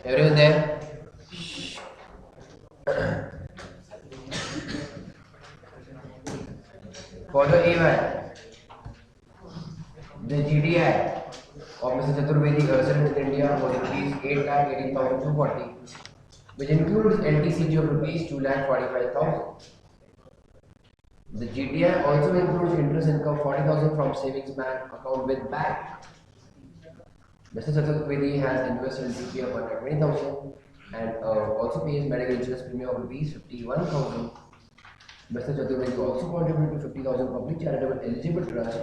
Everyone there? For the AY, the GDI of Mr. Chaturvedi resident in India was rupees 8,18,240, which includes LTCG of rupees 2,45,000. The GTI also includes interest income 40,000 from savings bank account with bank. Mr. Chaturvedi has invested in CP of 120,000 and also pays medical insurance premium of rupees 51,000. Mr. Chaturvedi also contributed to 50,000 public charitable eligible trust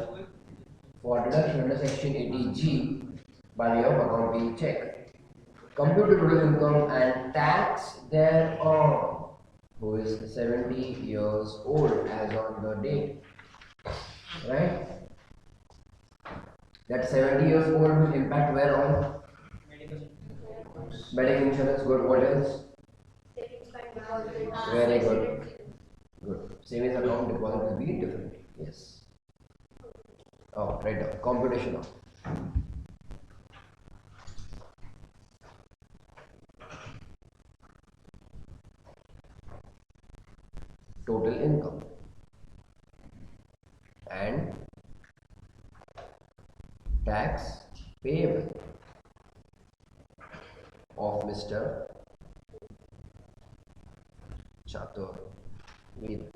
for deduction under section 80G by way of account being check. Compute the total income and tax thereon, who is 70 years old as on the date. Right? That 70 years old will impact where on? Medical insurance, good. What else? Very good. Good. Savings account deposit will be different. Yes. Oh, right now. Computation of total income and tax payable of Mr. Chaturvedi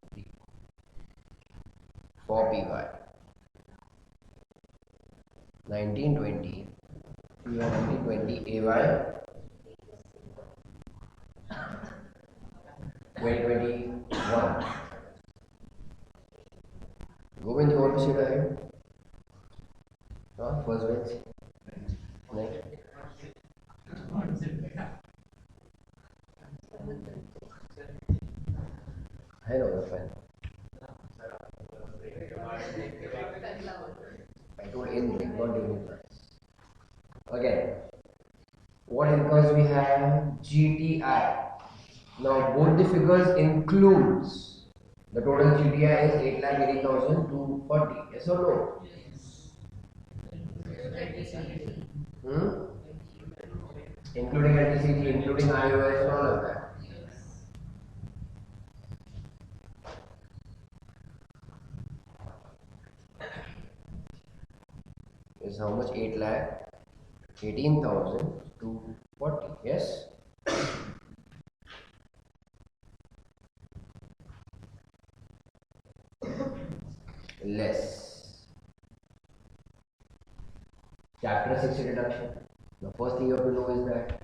for PY 1920 AY 2021. Govind, you want to sit ahead? First bench. Next. I know, that's fine. I told anything, not during class. Again, what incomes we have? GTI. Now both the figures includes the total GTI is 8,80,240. Yes or no? Including LTCG, including iOS and all of that. Is how much? 8,18,240. Yes. Less. Chapter 6 deduction. The first thing you have to know is that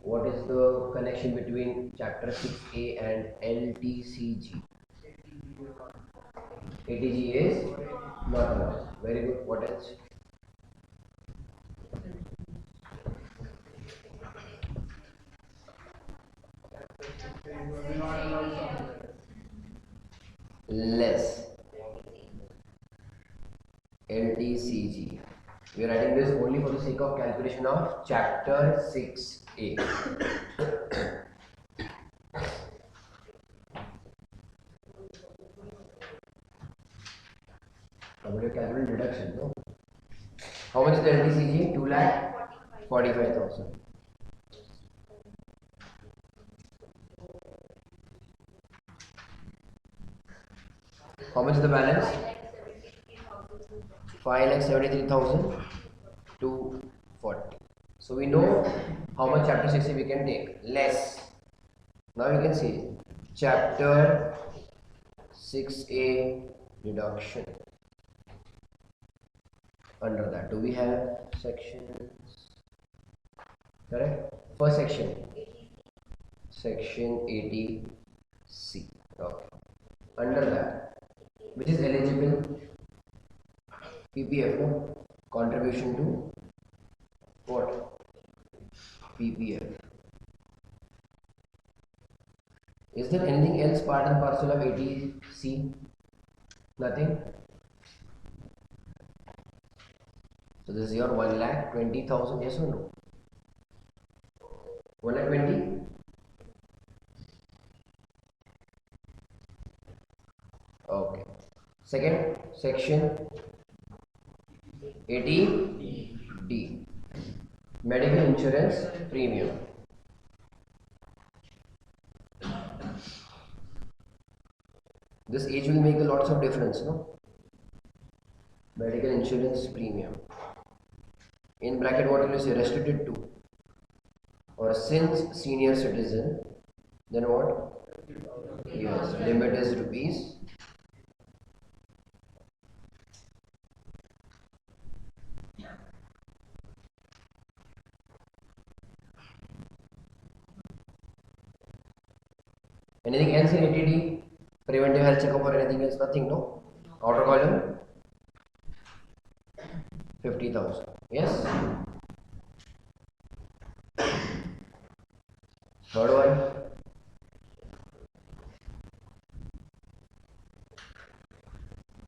what is the connection between chapter 6A and LTCG? ATG is not enough. Very good. What else? Less. LTCG. We are writing this only for the sake of calculation of chapter 6A. Now we are calculating deduction, no? How much is the LTCG? 2,45,000. How much is the balance? 5,73,240. So we know how much chapter 6 we can take. Less. Now you can see chapter 6A deduction. Under that, do we have sections? Correct? First section. Section 80C. Okay. Under that, which is eligible? PPF, no? Contribution to what? PPF. Is there anything else part and parcel of 80C? Nothing? So this is your 1,20,000, yes or no? 1,20,000? Okay. Second section 80D. medical insurance premium. This age will make a lots of difference, no? Medical insurance premium. In bracket, what will you say? Restricted to or since senior citizen, then what? Yes, limit is rupees. Anything else in ATD? Preventive health checkup or anything else? Nothing, no? Outer column? 50,000. Yes? Third one?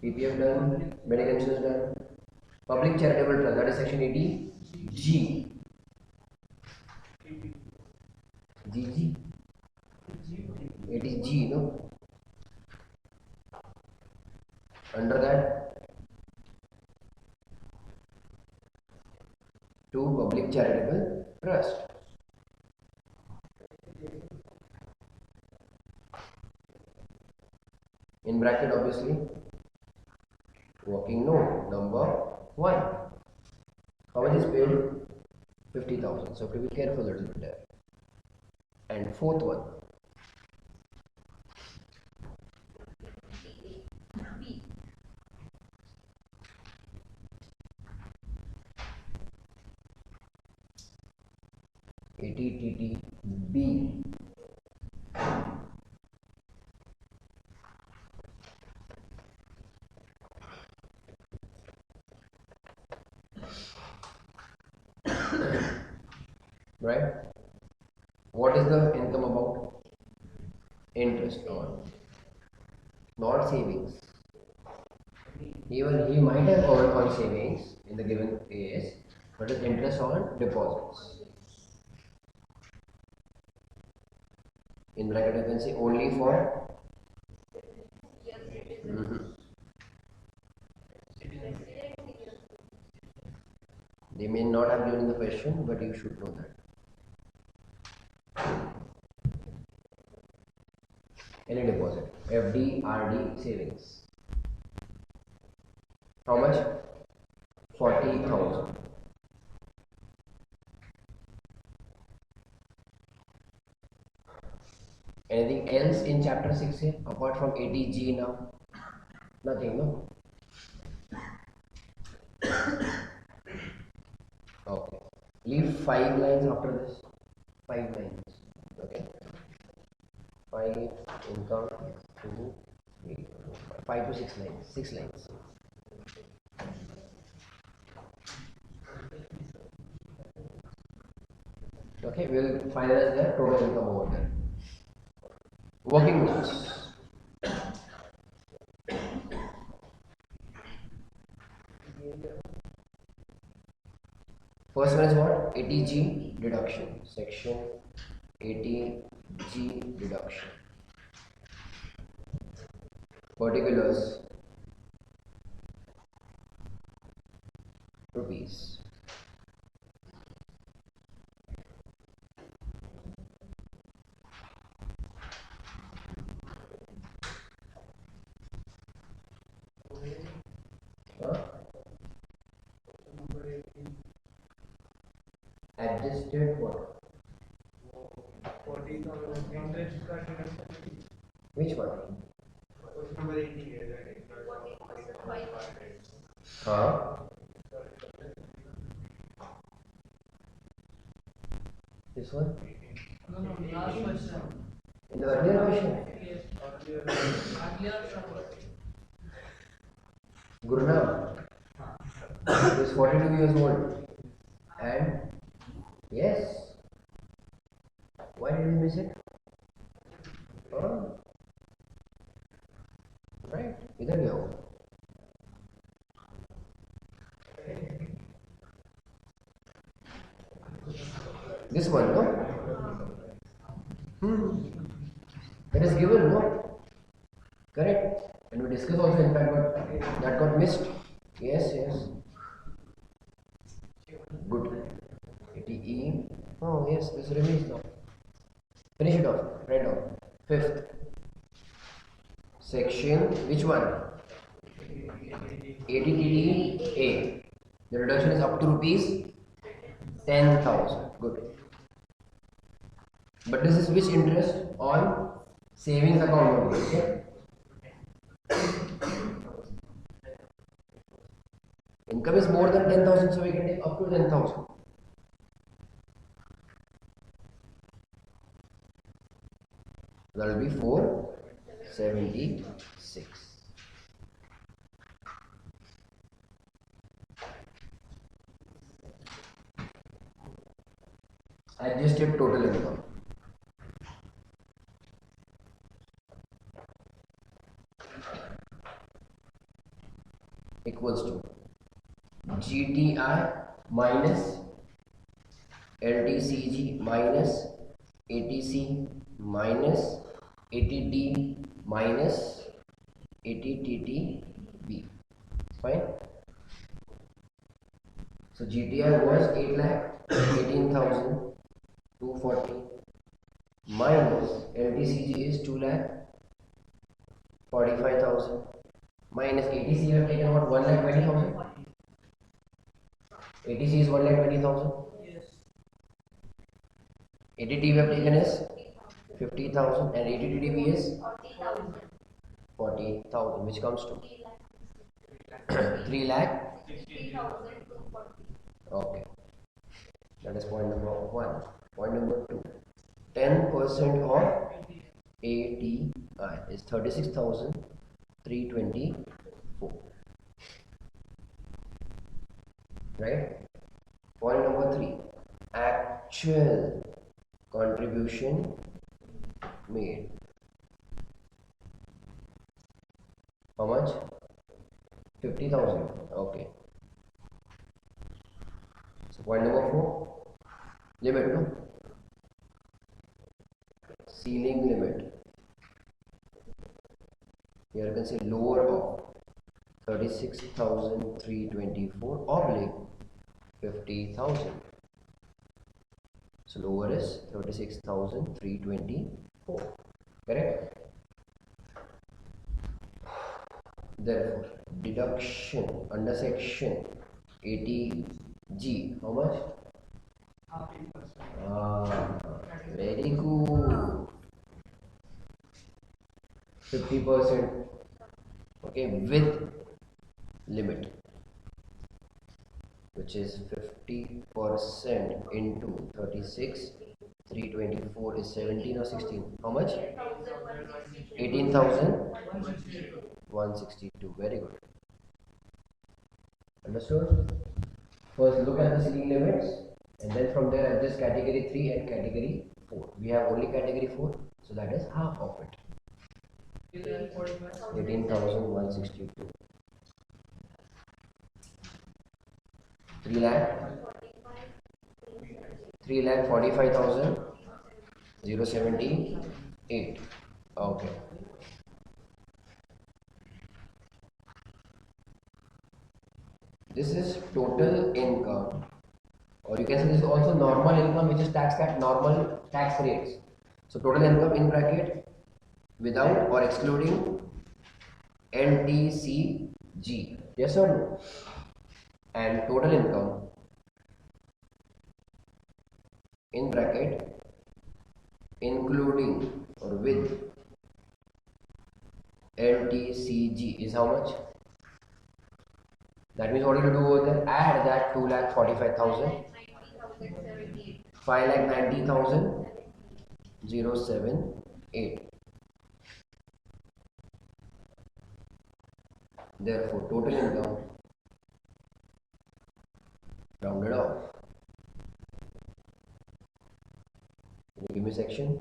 PPF done, medical insurance done. Public charitable trust, that is section 80. G. GG. It is G, no? Under that, to public charitable trust. In bracket, obviously, working note number 1. How much is paid? 50,000. So, to be careful a little bit there. And fourth one. ATTTB. Right? What is the income about? Interest on, not savings. Even he might have earned on savings in the given case, but it's interest on deposits. In bracket, you can say only for. They may not have given the question, but you should know that. Any deposit, FD, RD, savings. How much? 40,000. Anything else in chapter 6 here apart from ATG now? Nothing, no? Okay. Leave 5 lines after this. 5 lines. Okay. 5 income 2 3 4, 5 to 6 lines. 6 lines. Okay, we'll finalize the total income over there. Working notes. First one is what? ATG deduction. Section ATG deduction. Particulars. Rupees. Adjusted what? 40,000 interest. Which one? Question number 80. This one? No, last question. In the earlier question? Yes, earlier. Gurnaam is 42 years old. And yes. Why did we miss it? Right. इधर गया हो. This one, no? It is given, no? Correct. And we discussed also in fact, but that got missed. Yes, yes. Good. 80 E. Oh yes, this remains now. Finish it off. Write down. Fifth section. Which one? ATTDA. The reduction is up to rupees 10,000. Good. But this is which interest? On savings account only. Okay. Income is more than 10,000, so we can take up to 10,000. That will be 476. Adjusted total income. Equals to GTI minus LTCG minus ATC minus ATD minus ATTTB. Fine. So GTI was 8,18,240 minus LTCG is 2,45,000 minus ATC you have taken what, 1,20,000? ATC is 1,20,000. Yes. ATT we have taken is 50,000 and ATTDB is 40,000, which comes to 3 lakh. Okay, that is point number 1. Point number 2, 10% of ATI is 36,324. Right? Point number 3, actual contribution made. How much? 50,000. Okay. So point number 4, limit, no? Ceiling limit. Here you can say lower of 36,324 oblique 50,000. So lower is 36,324. Correct? Therefore, deduction under section 80G. How much? 50%. Very good. 50%. Okay, with limit, which is 50% into 36,324 is 17 or 16. How much? 18,162. Very good. Understood? First look at the ceiling limits and then from there adjust category 3 and category 4. We have only category 4, so that is half of it. 18,162. 3 lakh 3,45,078. Okay. This is total income, or you can say this is also normal income, which is taxed at normal tax rates. So total income in bracket without or excluding LTCG. Yes or no? And total income in bracket including or with LTCG is how much? That means what you do over there? Add that 2,45,000, 5,90,078. Therefore, total income rounded off. Can you give me section?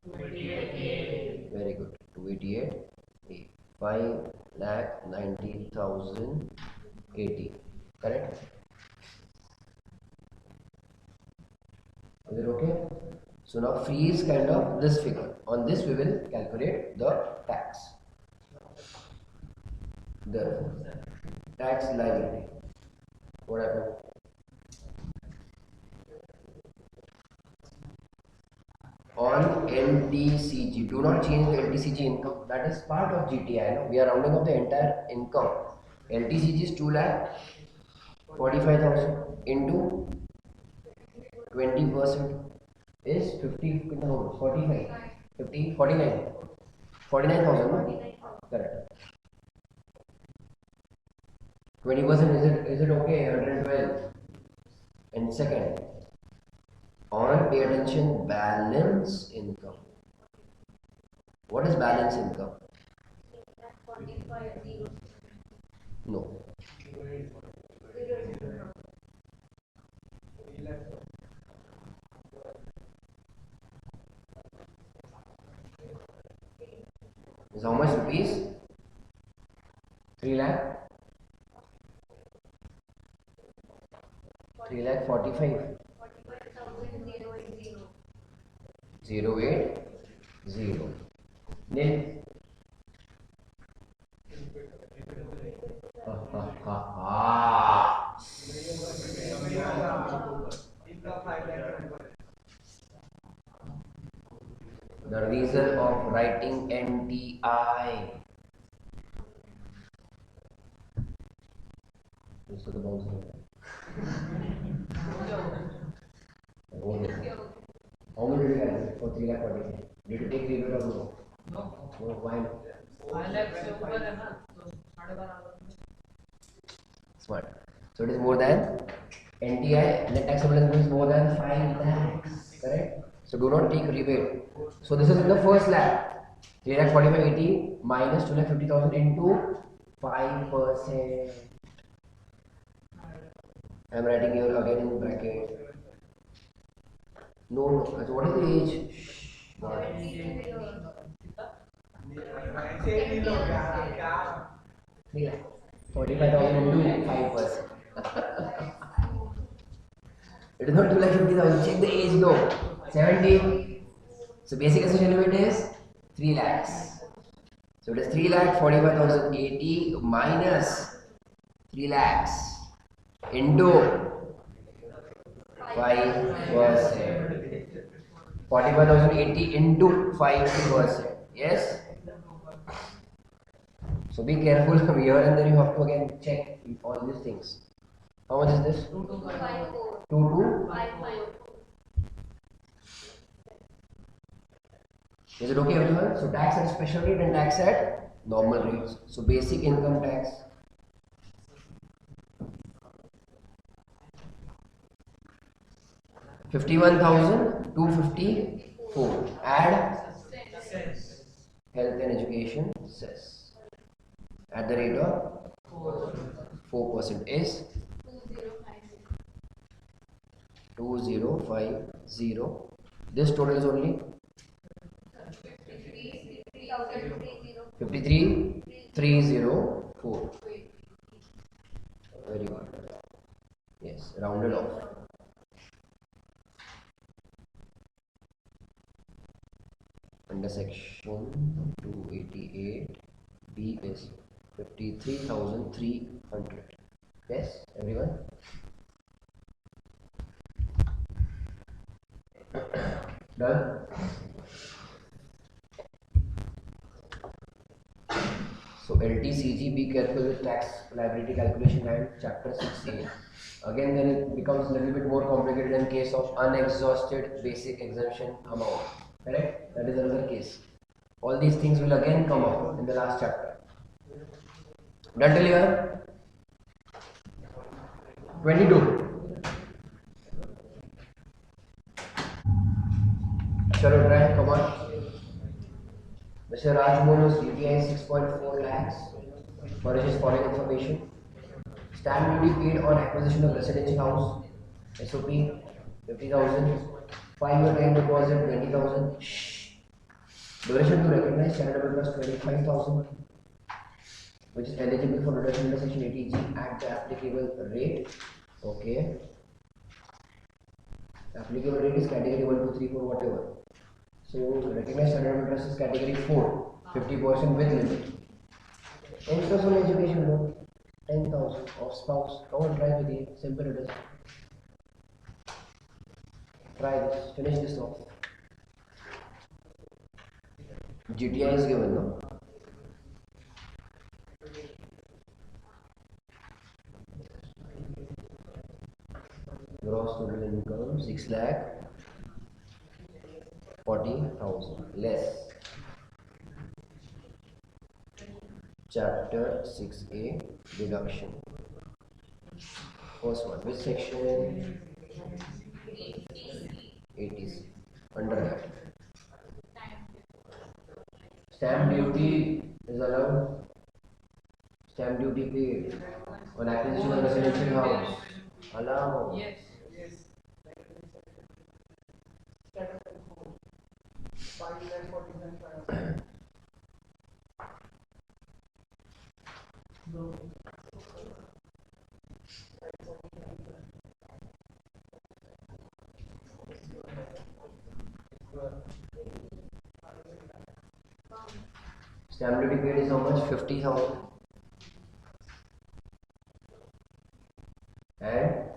288. Very good. 288. 5,90,080. Correct? Is it okay? So now freeze kind of this figure. On this we will calculate the tax. Therefore, tax liability. What happened? on LTCG. Do not change the LTCG income. That is part of GTI. No? We are rounding up the entire income. LTCG is 2,45,000 into 20% is 50, no, 45, 50, 49, 49,000. No? Correct. 20% is it okay? 112. And second, on pay attention, balance income. What is balance income? No. Is how much rupees? 3 lakh? 3 lakh 45. 080. Nil. Ha ha ha ha. The reason of writing NTI. This is the bounce. How much did you get for 3 lakh 40? Did you take rebate or no? No. No, why not? 5 lakh से ऊपर है ना, तो 12.5 Smart. So it is more than NTI, net taxable income is more than 5 lakhs. Correct? So do not take rebate. So this is in the first lakh. 3 lakh 4580 minus 2 lakh 50,000 into 5%. I am writing here again in bracket. No. So what is the age? कितना? 3 lakh 45,000 into 5%. It is not 2 lakh 50,000. Check the age though. 70. So basic essential limit is 3 lakhs. So it is 3 lakh 45,080 minus 3 lakhs into 5%. 45,080 into 5%. Yes? So be careful here and then you have to again check all these things. How much is this? 2254. 22. Is it okay everyone? So tax at special rate and tax at normal rates. So basic income tax. $51,254. Add health and education cess at the rate of 4% is 2050. This total is only 53,304. Very good. Yes, rounded off. Under section 288, B is 53,300. Yes, everyone? Done? So LTCG, be careful with tax liability calculation and chapter 6A. Again, then it becomes a little bit more complicated in case of unexhausted basic exemption amount. Correct? That is another case. All these things will again come up in the last chapter. Done till here? 22. Shall we try? Come on. Mr. Rajmohan's DTI is 6.4 lakhs. Furnishes following information. Stamp duty paid on acquisition of residential house. SOP 50,000. 5-year time deposit 20,000. Duration to recognize charitable trust 25,000, which is eligible for reduction under section 80G at the applicable rate. Okay. Applicable rate is category 1, 2, 3, 4, whatever. So recognized charitable trust is category 4, 50% with limit. Interest on education loan 10,000 of spouse. Come on, try with it. Simple it is. Try this. Finish this off. GTI is given, no? Gross total income 6 lakh 40,000 less chapter 6A deduction. First one, which section? 80C. Under that. Stamp duty is allowed. Stamp duty paid on acquisition of residential house. Allowed. Yes. Stamp duty paid is how much? 50,000. And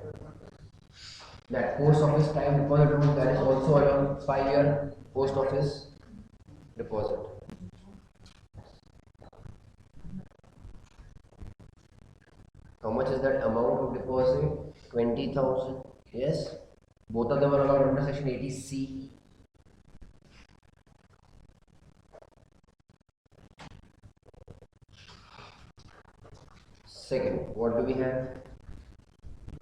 that post office time deposit rule, that is also around 5-year post office deposit. How much is that amount of deposit? 20,000. Yes. Both of them are allowed under section 80C. Second, what do we have?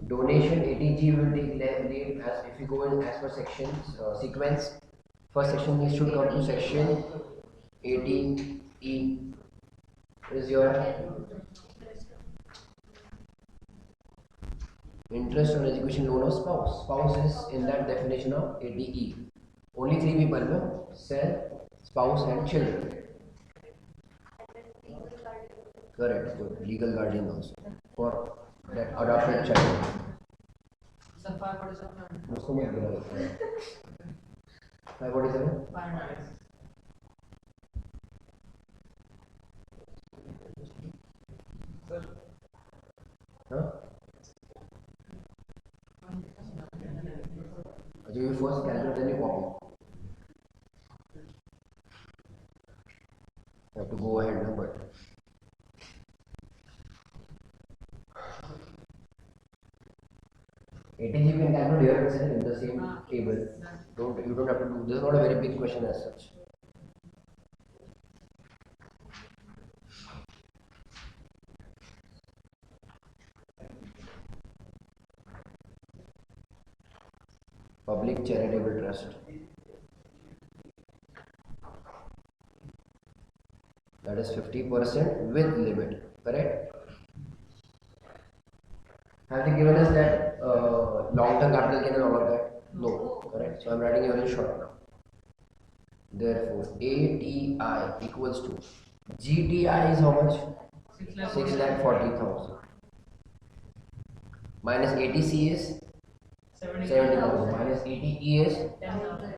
Donation 80G will take name as if you go in as per sections sequence. First section needs to come to section 80E. Is your interest on education loan of spouse. Spouse is in that definition of 80E. Only 3 people, no? Self, spouse and children. Correct. Good. Legal guardian also for that adopted child. Sir, 547. उसको मैं बोला 547. 500. Huh? So you first calculate, then you copy. You have to go ahead, no, but 80G you can calculate here itself in the same table. You don't have to do. This is not a very big question as such. Public charitable trust. That is 50% with limit. Correct? Have they given us that long-term capital gain and all of that? No. Correct? So I am writing here in short now. Therefore, ATI equals to GTI is how much? 6,40,000 minus 80C is 70,000 minus 80E is 10,000.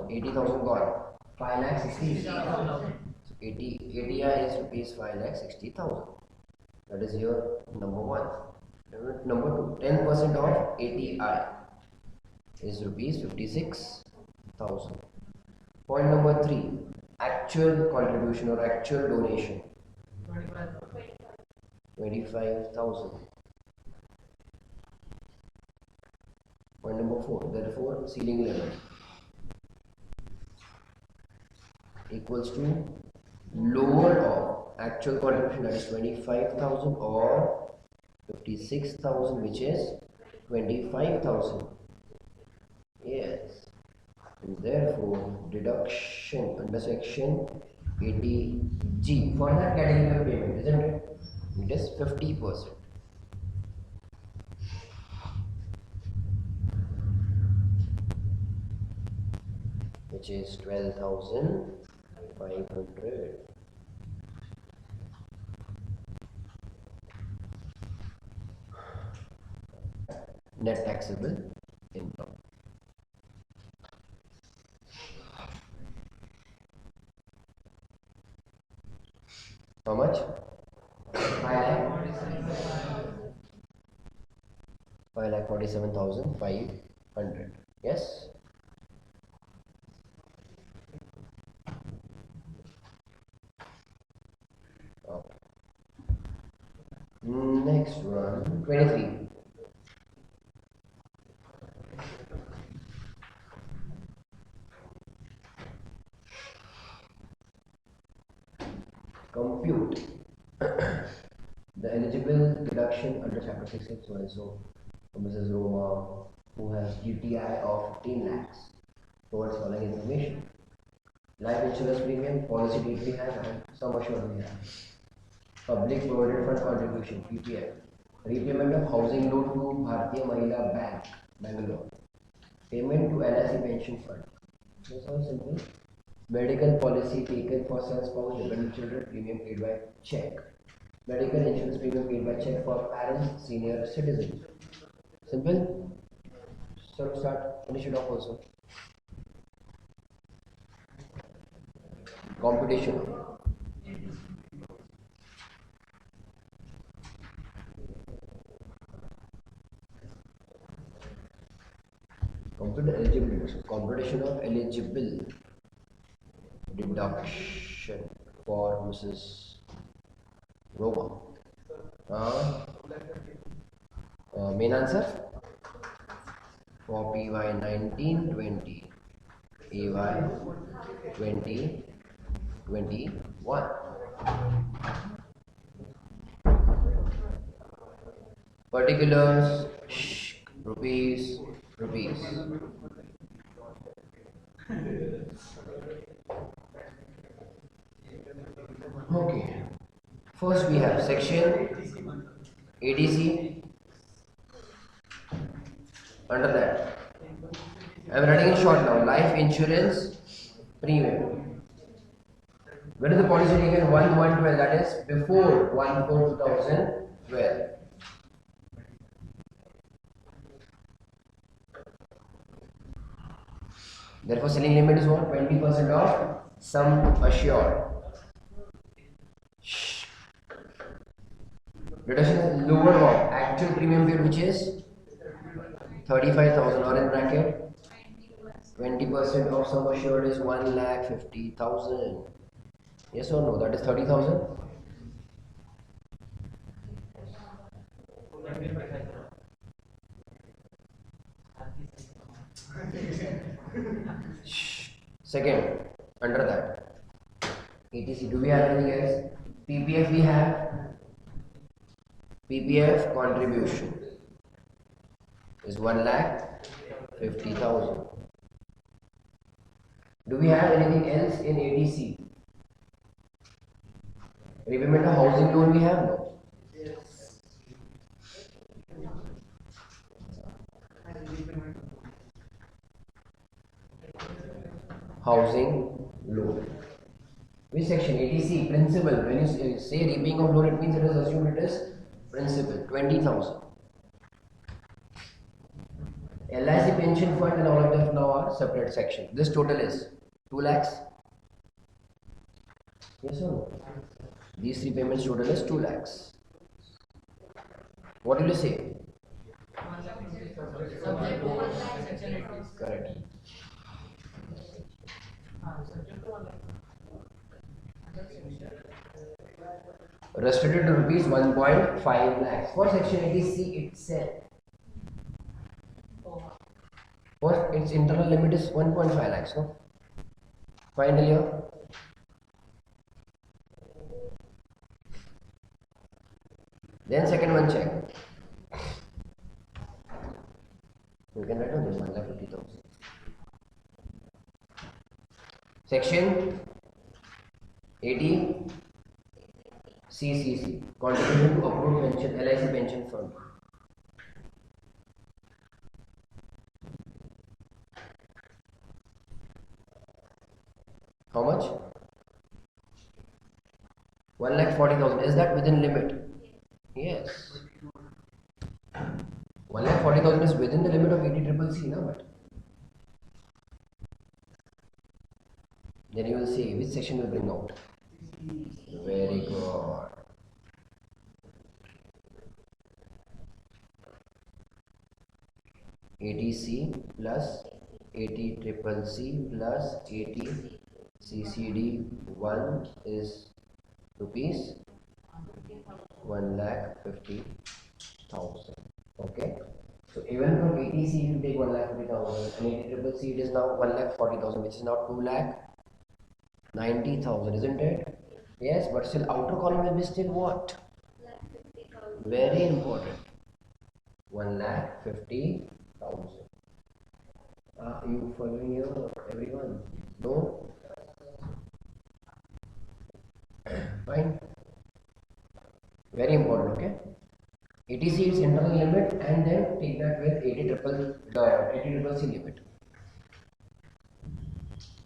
80,000 gone. 5,60,000. So 80 ATI is rupees 5,60,000. That is your number 1. Number 2, 10% of ATI is rupees 56,000. Point number 3, actual contribution or actual donation 25,000. Point number 4, therefore ceiling limit equals to lower of actual contribution, that is 25,000, or 56,000, which is 25,000. Yes. And therefore deduction under section 80G for that category of payment, isn't it? It is 50%. Which is 12,500. Net taxable income. How much? 5,47,500. Yes. Next one, 23. Compute the eligible deduction under chapter 661. So Mrs. Roma, who has GTI of 15 lakhs, towards following information: life insurance premium, policy date we have, and sum assured we have. Public Provident Fund contribution (PPF), repayment of housing loan to Bharatiya Mahila Bank, Bangalore, payment to LIC pension fund. This sounds simple. Medical policy taken for son, spouse, dependent children, premium paid by check. Medical insurance premium paid by check for parents, senior citizens. Simple. So start, finish it off also. Computation. Compute eligibility. So computation of eligible deduction for Mrs. Roma. Main answer for PY 1920, AY 2021. Particulars, rupees. Okay. First we have section ADC. Under that, I am writing in short now. Life insurance premium. When is the policy taken? 1/1/12. That is before 1/4/2012. Therefore, ceiling limit is what? 20% of sum assured. Reduction is lower of actual premium paid, which is 35,000, or in bracket 20% of sum assured is 1,50,000. Yes or no? That is 30,000. Second, under that, ETC. Do we have anything else? PPF we have. PPF contribution is 1,50,000. Do we have anything else in ADC? Repayment of housing loan we have? No. Housing loan. Which section? ADC, principal. When you say repaying of loan, it means it is assumed it is principal, 20,000. LIC pension fund and all of them now are separate section. This total is 2 lakhs. Yes or no? These three payments total is 2 lakhs. What will you say? Subject to 1 lakh, section 80. Correct. Subject to 1 lakh. Restricted to rupees 1.5 lakhs for section 80C itself. For its internal limit is 1.5 lakhs, no? Final year. Then second one check. You can write on this 1,50,000. Section 80 CCC, contribution to approved pension, LIC pension fund. How much? 1,40,000. Is that within limit? Yes. 1,40,000 is within the limit of 80CCC, no? But then you will see which section will bring out. Very good. ATC plus 80CCC plus 80CCD 1 is rupees 1,50,000. Okay. So even from 80C if you take 1,50,000 and 80 triple C it is now 1,40,000, which is now 2,90,000, isn't it? Yes, but still outer column will be still what? Very important. 1,50,000. Are you following here, everyone? No? Fine. Very important, okay? 80C is internal limit and then take that with 80 triple C limit.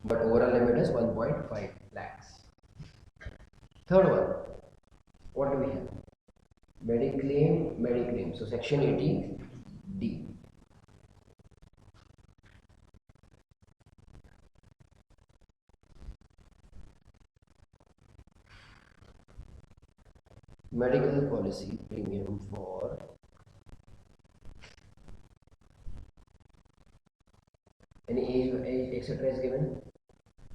But overall limit is 1.5 lakhs. Third one, what do we have? Mediclaim. So section 80D. Medical policy premium for any age etc. is given.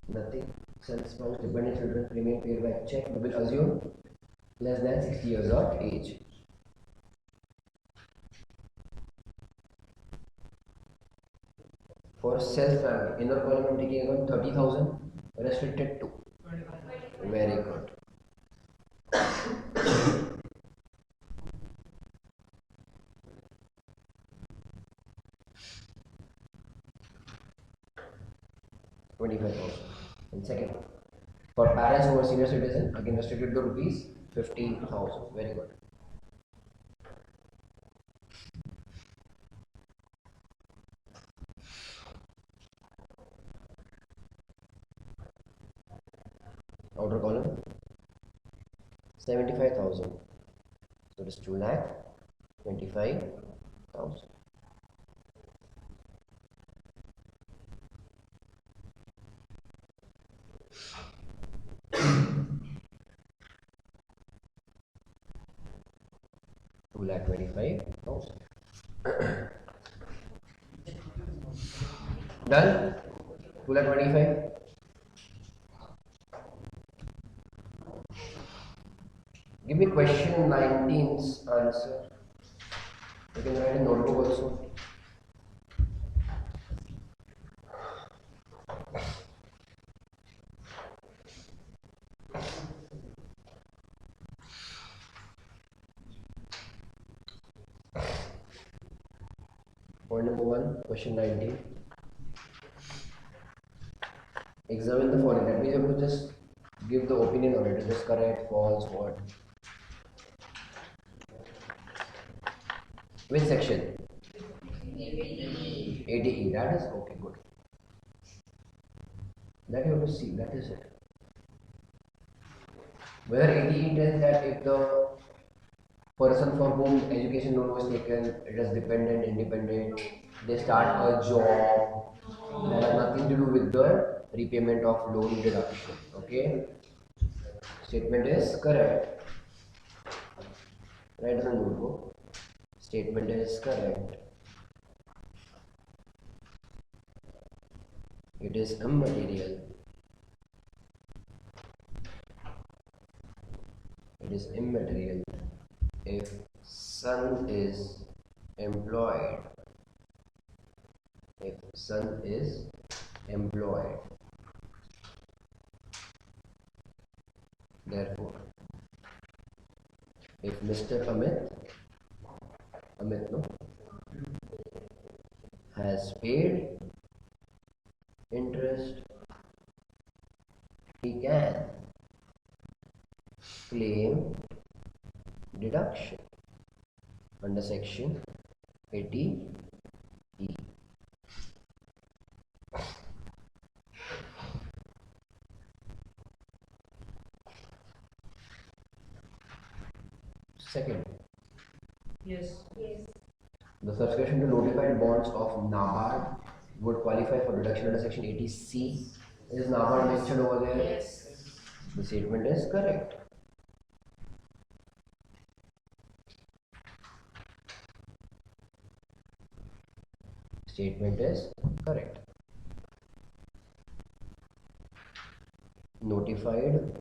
Nothing. Spouse, dependent children premium paid by check. We will assume less than 60 years of age. For self family, inner column I'm taking about 30,000, restricted to. Very good. ₹25,000. And second, for parents who are senior citizen, again restricted to rupees 15,000. Very good. Outer column 75,000. So it is 2,25,000. $2,25,000. Done? 2,25,000. Give me question 19's answer. You can write in notebook also. Point number 1, question 19. Examine the following. That means you have to just give the opinion on it. Is this correct, false, what? Which section? 80E. That is okay, good. That you have to see. That is it. Whether 80E tells that if the person for whom education loan was taken, it is dependent, independent, they start a job, that has nothing to do with the repayment of loan deduction. Okay? Statement is correct. Write on the notebook. Statement is correct. It is immaterial. It is immaterial if son is employed. If son is employed. Therefore, if Mr. Amit no, has paid interest, he can claim deduction under section 80E. Second. Yes. The subscription to notified bonds of NABARD would qualify for deduction under section 80C. Is NABARD mentioned over there? Yes. The statement is correct. Statement is correct. Notified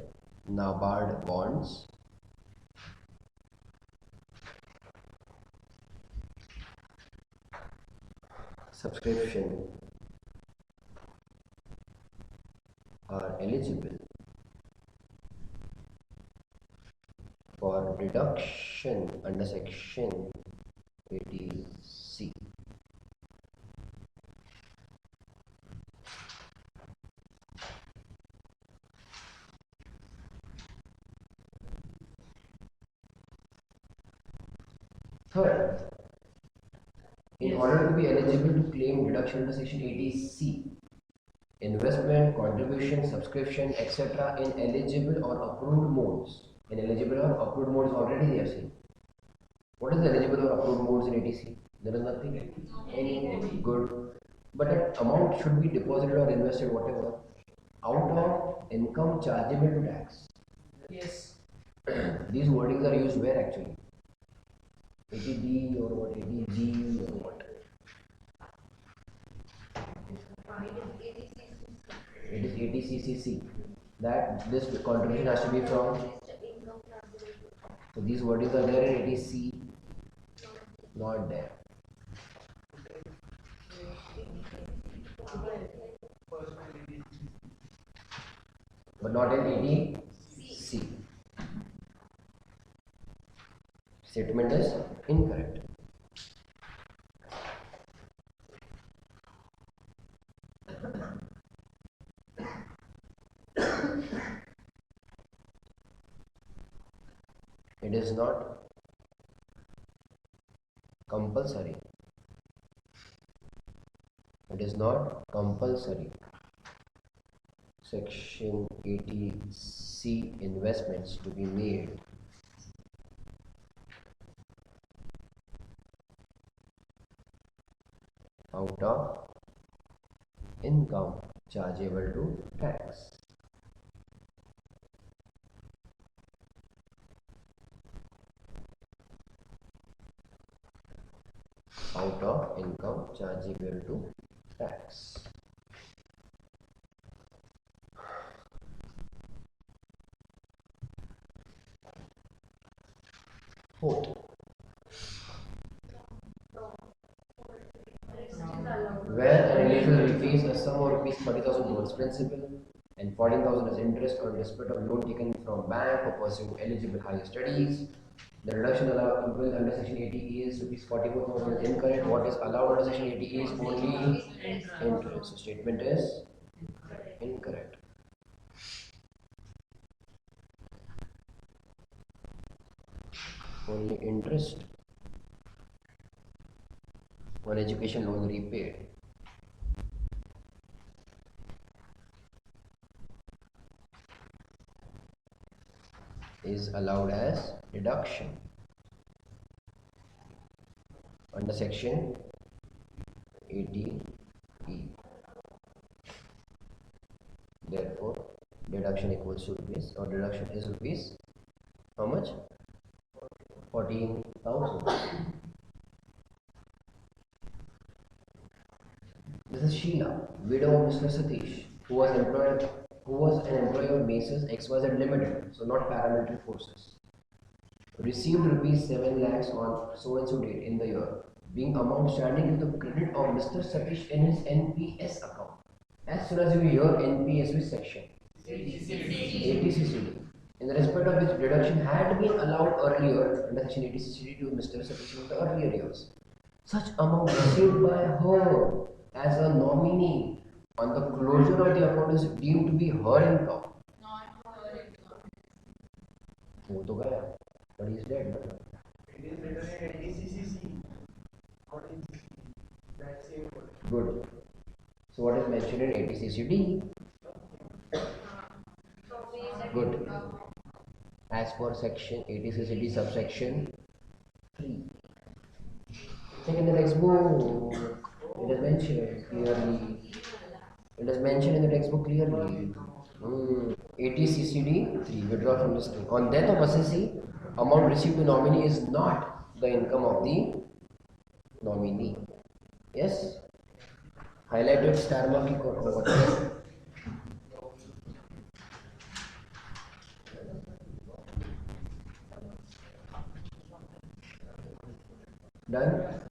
NABARD bonds subscription are eligible for deduction under section 80C. Third, in order to be eligible to claim deduction under section 80C, investment, contribution, subscription, etc. in eligible or approved modes. In eligible or approved modes already they are saying. What is the eligible or approved modes in 80C? There is nothing. Any good. But that amount should be deposited or invested, whatever, out of income chargeable to tax. Yes. These wordings are used where actually? 80D or what? 80G or what? It is 80CCC. That this contribution has to be from. So these wordings are there in 80C, not there. But not in 80C. Statement is incorrect. It is not compulsory. It is not compulsory. Section 80C investments to be made out of income chargeable to tax. Out of income chargeable to tax. Fourth, where an individual repays a sum of rupees 30,000 towards principal and 14,000 as interest on respect of loan taken from bank for pursuing eligible higher studies, the reduction allowable under section 80 is rupees 44,000 is incorrect. What is allowed under section 80 is only interest. So statement is incorrect. Only interest on education loan repaid. Is allowed as deduction under section 80E. Therefore, deduction equals to rupees, or deduction is rupees how much? 14,000. This is Sheila, widow of Mr. Satish, who was an employee of Basis XYZ Limited, so not paramilitary forces. Received rupees 7 lakhs on so and so date in the year, being amount standing to the credit of Mr. Satish in his NPS account. As soon as you hear NPS, which section? 80CCD. In the respect of which deduction had been allowed earlier under section 80CCD to Mr. Satish in the earlier years. Such amount received by her as a nominee on the closure of the account is deemed to be her income. वो तो गया, but he is dead. It is written in ADCCC. Good. So what is mentioned in ADCCD? Good. As per section ADCCD subsection 3. Check in the textbook. It is mentioned clearly. It is mentioned in the textbook clearly. 80CCD 3. Withdrawal from the state. On death of assessee, amount received to nominee is not the income of the nominee. Yes? Highlighted star marking or whatever. Done?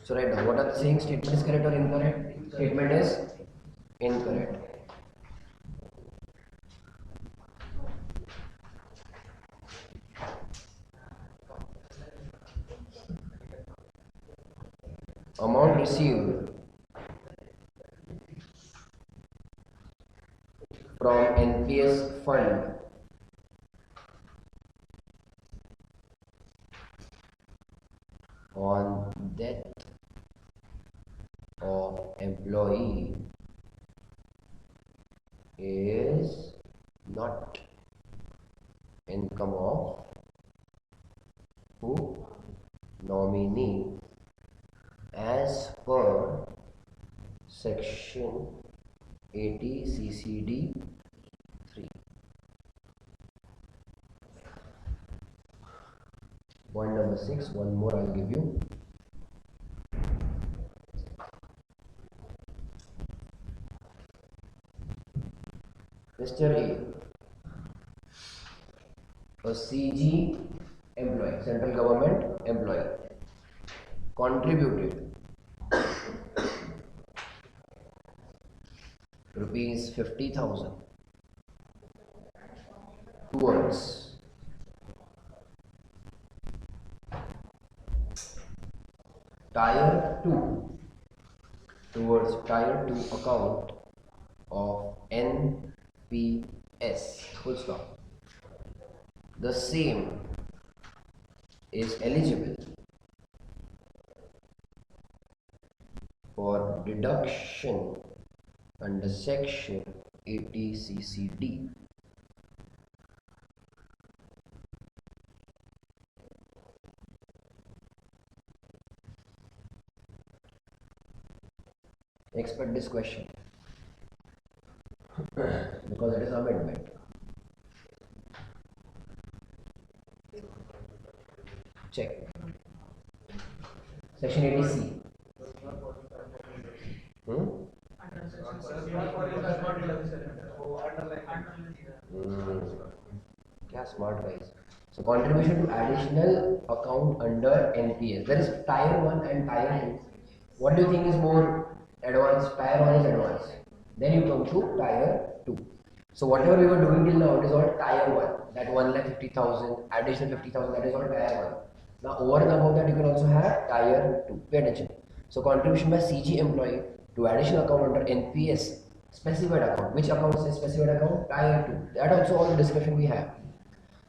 So right now, what are the saying? Statement is correct or incorrect? Statement is incorrect. Amount received from NPS fund on death of employee is not income of who? Nominee as per section 80 CCD 3. Point number 6, one more I'll give you. Mr. A CG employee, central government employee, contributed rupees 50,000 towards tier 2 account of NPS, full stop. The same is eligible for deduction under section 80 CCD. Expect this question because it is amendment. Check. Section 80C. क्या smart guys. So contribution to additional account under NPS. There is tier 1 and tier 2. What do you think is more advanced? Tier 1 is advanced. Then you come to tier 2. So whatever we were doing till now, it is all tier 1. That 1,50,000, additional 50,000, that is all tier 1. Now over and above that, you can also have tier 2. Pay attention. So contribution by CG employee to additional account under NPS specified account. Which account is specified account? Tier 2. That also all the discussion we have.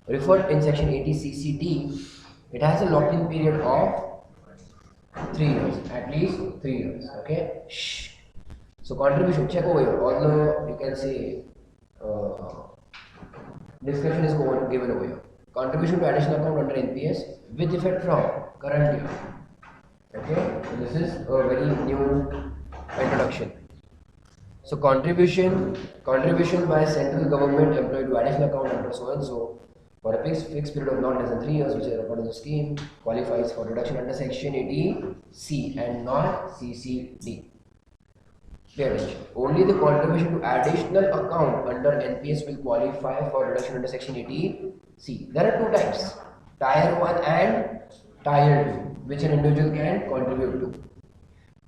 Referred in section 80 CCD, it has a lock-in period of 3 years, at least 3 years. Okay. Shh. So contribution, check over here. Although you can say discussion is given over here. Contribution to additional account under NPS with effect from current year. Okay. So this is a very new introduction. So contribution by central government employee to additional account under so and so for a fixed period of not less than 3 years, which is according to the scheme, qualifies for deduction under section 80C and not CCD. Pay attention. Only the contribution to additional account under NPS will qualify for deduction under section 80C. There are two types, tier 1 and tier 2, which an individual can contribute to.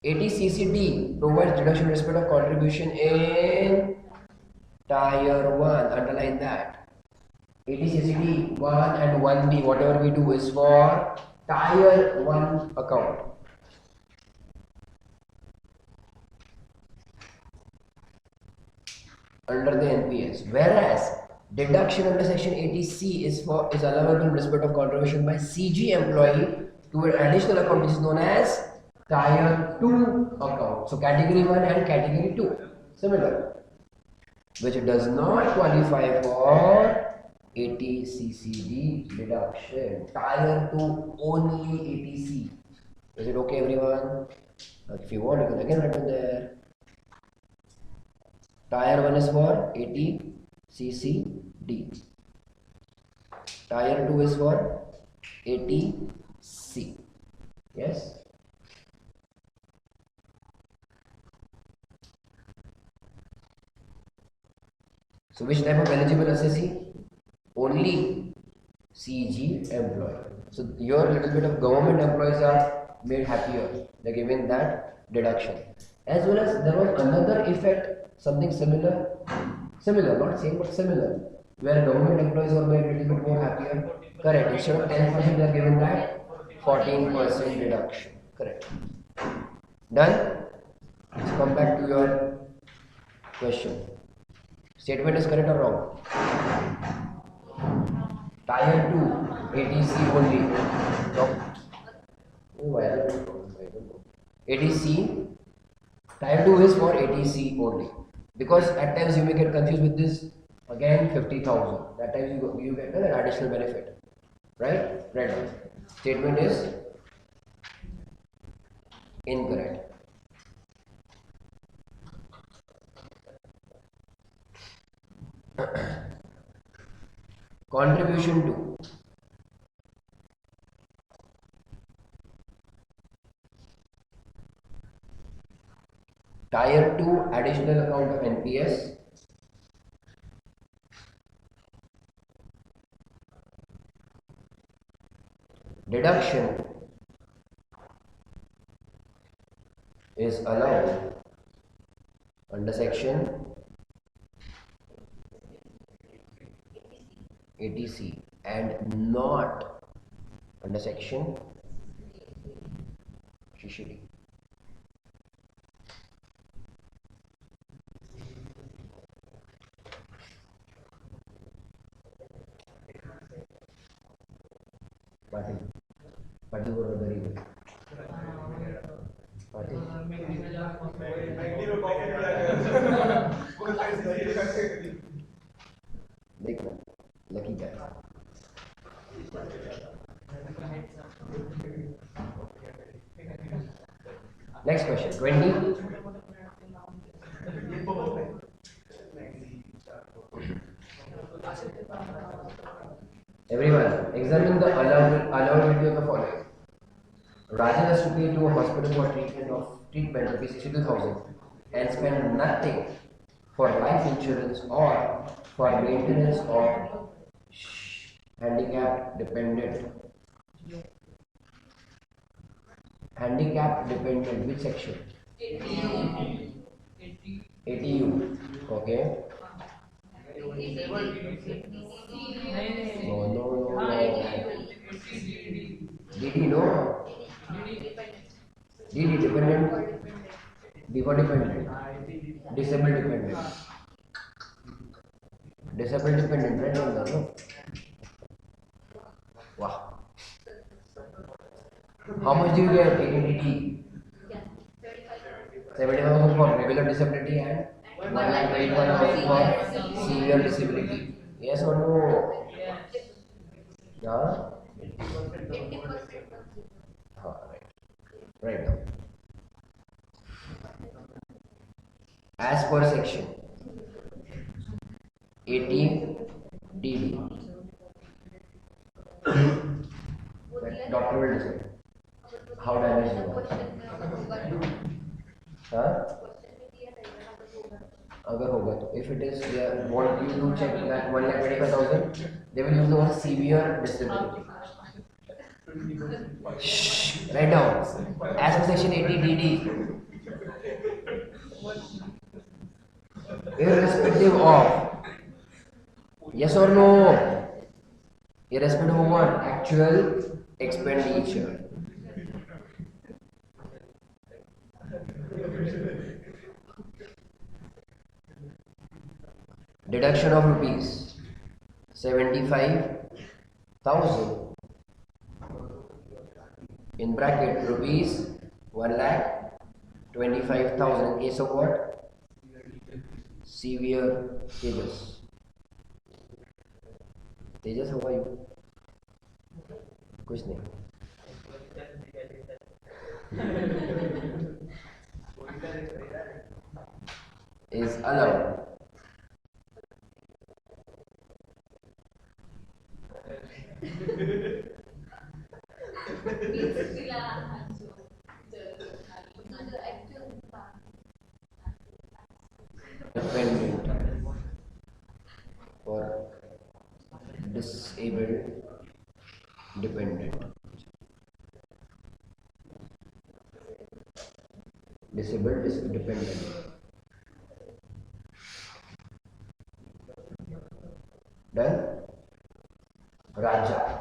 80CCD provides deduction in respect of contribution in tier 1, underline that. 80CCD 1 and 1B, whatever we do is for tier 1 account. Under the NPS, whereas deduction under section 80C is allowable in respect of contribution by CG employee to an additional account which is known as tier 2 account. So category 1 and category 2 similar, which does not qualify for 80CCD deduction. Tier 2 only 80C. Is it okay everyone? If you want, you can again write there. Tier 1 is for 80CCD. Tier 2 is for 80C. Yes? So which type of eligible assessee? Only CG employee. So your little bit of government employees are made happier, they're given that deduction. As well as there was another effect, something similar, not same but similar, where government employees were made a little bit more happier. Correct. Instead of 10%, they are given that 14% deduction. Correct. Done? Let's come back to your question. Statement is correct or wrong? Tier 2, ATC only. No. Why are they wrong? I don't know. ATC, Tier 2 is for ATC only. Because at times you may get confused with this. Again, 50,000. That time you get an additional benefit. Right? Right. Statement is incorrect. Contribution to Tier 2 additional account of NPS, deduction is allowed under section ATC and not under section CCD. Party बरोबर very good. Party. देखना lucky guy. Next question. 20. Everyone, examine the allowability of the following. Rajan has to pay to a hospital for treatment rupees 62,000 and spend nothing for life insurance or for maintenance of handicapped dependent. Handicapped dependent, which section? ATU. Okay. No. DD, no. DD dependent. DD dependent. Disabled dependent. Disabled dependent, right? No. Wow. How much do you get in DD? 70,000 for regular disability and 1,25,000 for severe disability. Yes or no? Yeah? Right. Right now. As per section 18 DD, that doctor will decide how damaged you are. Huh? अगर होगा तो if it is they want you to check that 1,25,000, they will use the word severe disability. Shh, write down. As per section 80 DD, irrespective of, yes or no, irrespective of what? Actual expenditure. Deduction of rupees 75,000 in bracket rupees 1,25,000 in case of what? Severe Tejas. Tejas, how are you? कुछ नहीं. Is allowed. Dependent or disabled dependent. disabled dependent. Done. Raja.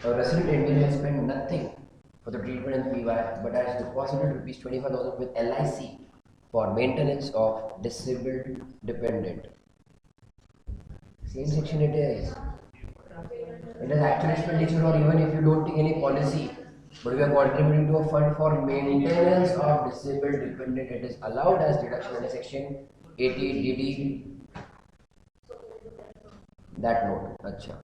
A resident Indian has spent nothing for the treatment in PY but has deposited rupees 25,000 with LIC for maintenance of disabled dependent. Same section it is. It is actual expenditure, or even if you don't take any policy, but we are contributing to a fund for maintenance of disabled dependent, it is allowed as deduction under section 80DD. That note. Acha.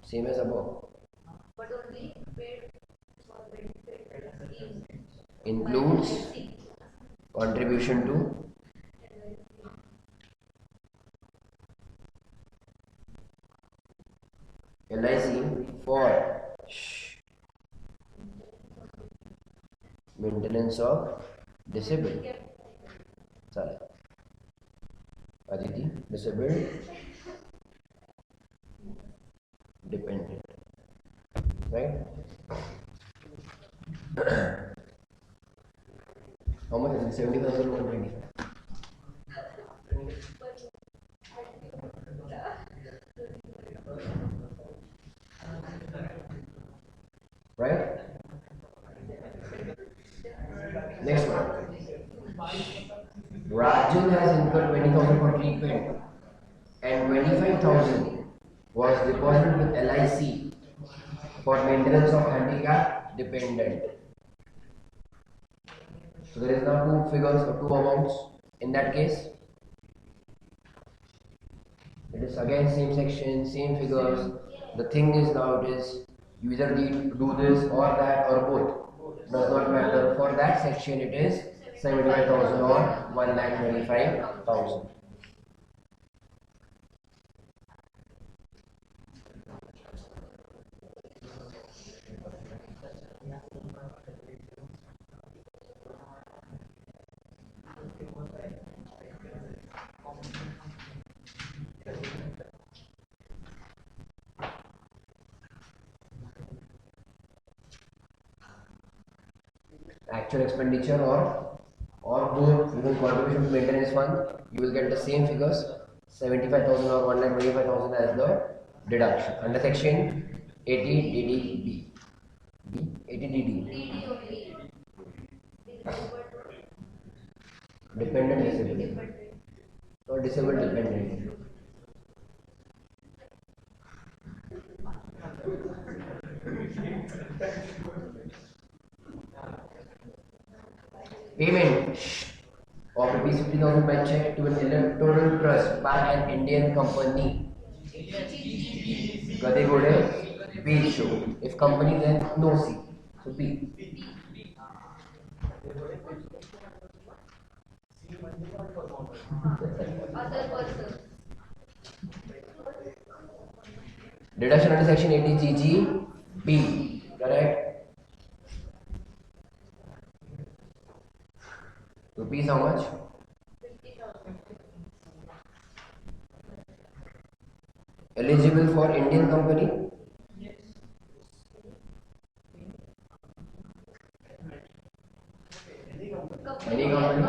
Same as above. But only paid for benefit scheme. Includes contribution to LIC for maintenance of disabled. Sorry. Aditi, disabled dependent. Right? How much is it? 70,000 or 125? Right? Next one. Rajan has incurred 20,000 for treatment and 25,000 was deposited with LIC for maintenance of handicap dependent. So there is now two figures or two amounts in that case. It is again same section, same figures. The thing is now it is you either need to do this or that or both. Does not matter. For that section it is 75,000 or 1,25,000. Actual expenditure or both, even contribution to maintenance fund, you will get the same figures 75,000 or 1,25,000 as the deduction under section 80DDB. 80DD. DD only. Dependent disabled or disabled dependent. Payment of rupees 50,000 by check to an electoral trust by an Indian company. Gade Gode, B show. If company, then no C. So B. Other person. Deduction under section 80GG B. Correct? Rupees how much? 50,000. Eligible for Indian company? Any company?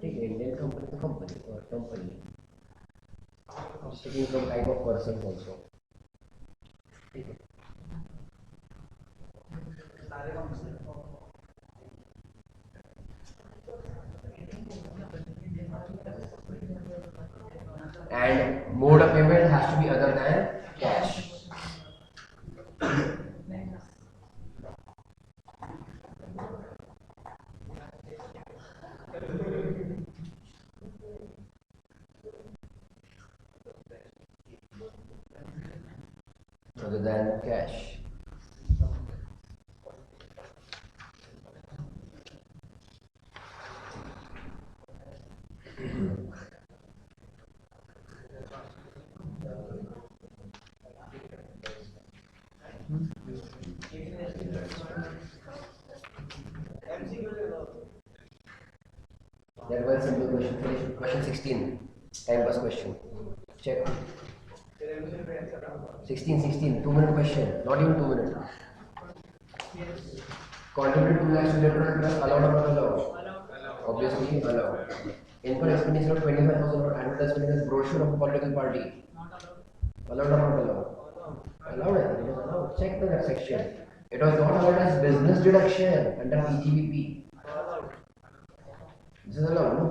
Take Indian company to company or company. Just taking some type of person also. And mode of payment has to be other than cash. Other than cash. That was simple question. Finish with question 16. Time pass question. Check. 16, 2-minute question, not even 2 minutes. Contribute 2 lakhs to electoral trust, allowed or not allowed? Obviously allowed. Income expenditure of 25,000 for advertisement as brochure of a political party. Allowed or not allowed? Allowed, I think it was allowed. Check the section. It was not allowed as business deduction under PGBP. This is allowed, no?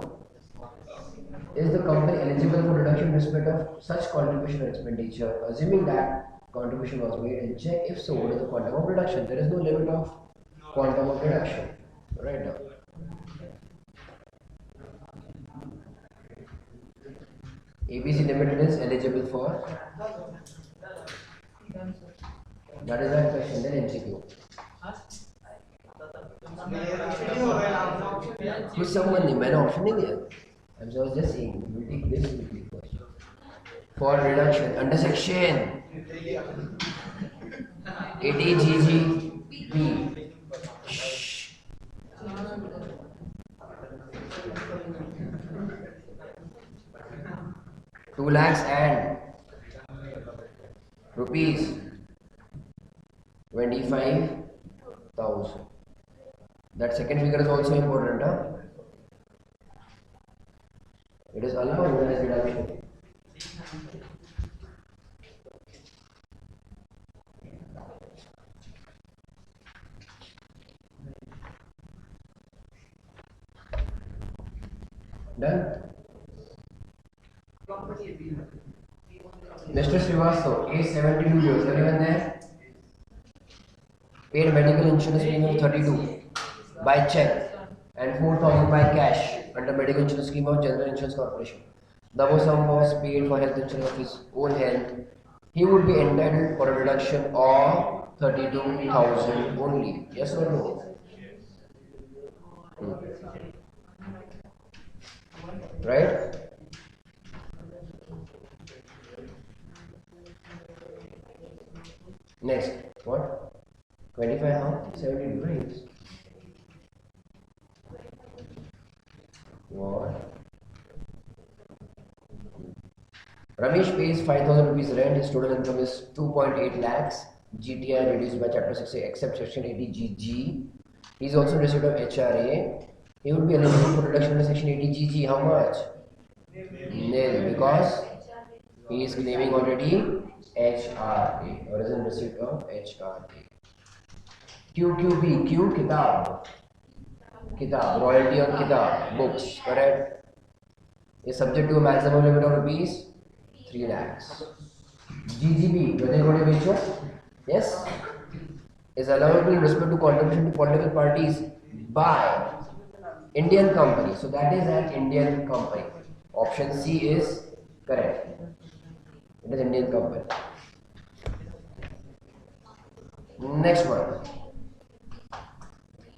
Is the company eligible for deduction in respect of such contribution or expenditure, assuming that contribution was made, and check if so, what is the quantum of deduction? There is no limit of quantum of deduction. Right now. ABC Limited is eligible for. That is that question. Then MCQ. कुछ संबंध नहीं मैंने option नहीं दिया I was just saying you will take this first for reduction under section 80GGB 2 lakhs and rupees 25,000. That second figure is also important, huh? It is allowed as deduction. Done? Mr. Srivastava, age 72 years, everyone there? Paid medical insurance premium of 32 by check and 4,000 by cash under medical insurance scheme of General Insurance Corporation. The above sum was paid for health insurance of his own health. He would be entitled for a reduction of 32,000 only. Yes or no? Right? Next, what? 25 how? 70 degrees. What? Ramesh pays 5,000 rupees rent. His total income is 2.8 lakhs. GTI reduced by Chapter 6 except Section 80GG. He is also receipt of HRA. He would be eligible for reduction under Section 80GG. How much? Nil, because he is claiming already HRA, original receipt of HRA. QQB, Q kitab, royalty on kitab, books, correct? Is subject to a maximum limit of rupees 3 lakhs. GGB, yes, is allowable in respect to contribution to political parties by Indian company. So that is an Indian company. Option C is correct. It is Indian company. Next one.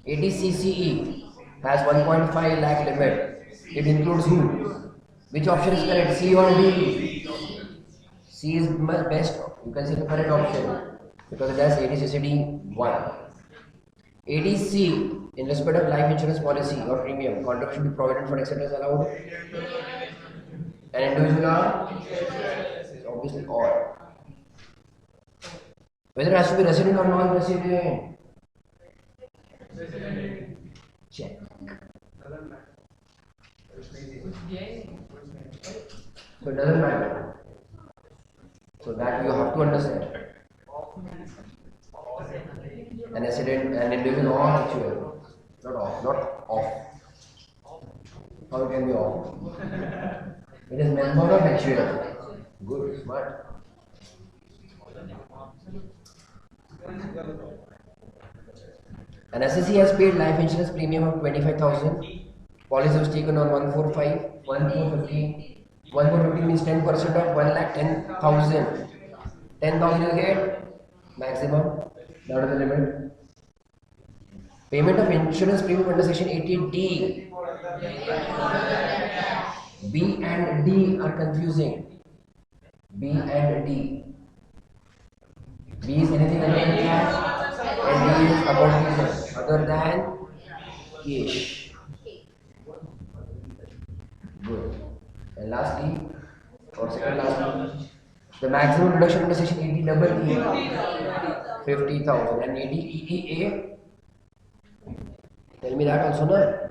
ADCCE has 1.5 lakh limit. It includes who? Which option is correct? C or D? C is best. You can say the correct option because it has ADCCD 1. ADC in respect of life insurance policy or premium, contribution to provident fund etc. is allowed. An individual obviously all. Whether it has to be resident or non-resident. Check. So it doesn't matter. So that you have to understand. An resident, an individual or actual. Not off, not off. How it can be off? It is member of actual. Good, smart. An SSC has paid life insurance premium of 25,000. Policy was taken on 145, 1450. 1450 means 10% of 1,10,000. 10,000 you get maximum. That is the limit. Payment of insurance premium under section 80D. B and D are confusing. B and D. B is anything other than cash, and D is about business other than cash. Good. And lastly, or second last one, The maximum deduction under section 80 double E 50,000 and 80 EEA. Tell me that also, no?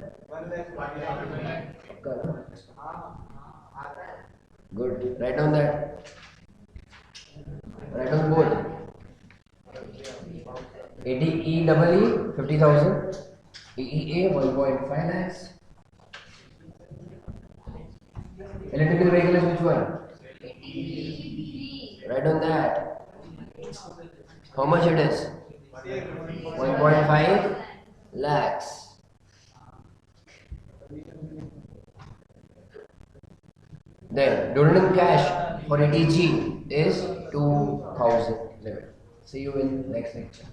Good. Write down that. Write down both. 80 E double E 50,000. EEA 1.5 lakhs. Electrical vehicle is which one? Write down that. How much it is? 1.5 lakhs. Then total cash for ATG is 2,000 limit. See you in next lecture.